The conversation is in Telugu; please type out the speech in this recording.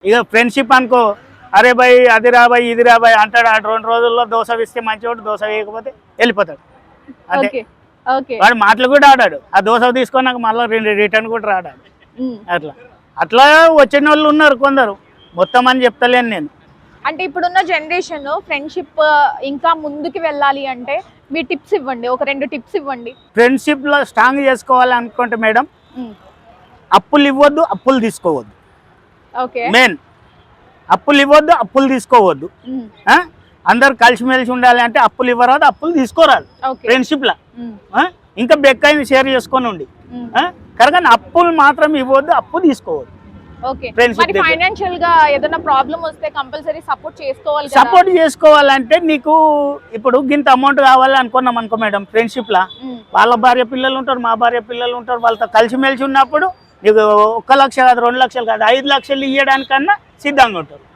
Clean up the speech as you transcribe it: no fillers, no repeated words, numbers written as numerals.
ఇక ఫ్రెండ్షిప్ అనుకో, అరే భయ్ అది రా భయ్ ఇది రా భయ్ అంటాడు. ఆ 2 రోజుల్లో దోశ ఇస్తే మంచివాడు, దోశ వేయకపోతే వెళ్ళిపోతాడు అంతే. ఓకే ఓకే వాడు మాటలు కూడా ఆడాడు, ఆ దోశ తీసుకున్నాక మళ్ళీ రిటర్న్ కూడా రాడాడు. అట్లా అట్లా వచ్చిన వాళ్ళు ఉన్నారు కొందరు, మొత్తం అని చెప్తలేను నేను. అంటే ఇప్పుడున్న జనరేషన్ ఫ్రెండ్షిప్ ఇంకా ముందుకు వెళ్ళాలి అంటే మీ టిప్స్ ఇవ్వండి, ఒక 2 టిప్స్ ఇవ్వండి. ఫ్రెండ్షిప్ లో స్ట్రాంగ్ చేసుకోవాలి అనుకుంటే మేడం, అప్పులు ఇవ్వద్దు, అప్పులు తీసుకోవద్దు. ఓకే మెయిన్ అప్పులు ఇవ్వద్దు, అప్పులు తీసుకోవద్దు. అందరు కలిసిమెలిసి ఉండాలి అంటే అప్పులు ఇవ్వరాదు, అప్పులు తీసుకోరాదు. ఫ్రెండ్షిప్ లా ఇంకా బెక్కైన షేర్ చేసుకొని ఉండి, కానీ అప్పులు మాత్రం ఇవ్వద్దు, అప్పు తీసుకోవద్దు. ఓకే మరి ఫైనాన్షియల్ గా ఏదైనా ప్రాబ్లం వస్తే కంపల్సరీ సపోర్ట్ చేసుకోవాలి కదా. సపోర్ట్ చేసుకోవాలంటే నీకు ఇప్పుడు గింత అమౌంట్ కావాలి అనుకున్నాం అనుకో మేడం, ఫ్రెండ్షిప్ లా వాళ్ళ భార్య పిల్లలు ఉంటారు, మా భార్య పిల్లలు ఉంటారు, వాళ్ళతో కలిసిమెలిసి ఉన్నప్పుడు నీకు 1 లక్ష కాదు, 2 లక్షలు కాదు, 5 లక్షలు ఇవ్వడానికన్నా సిద్ధంగా ఉంటారు.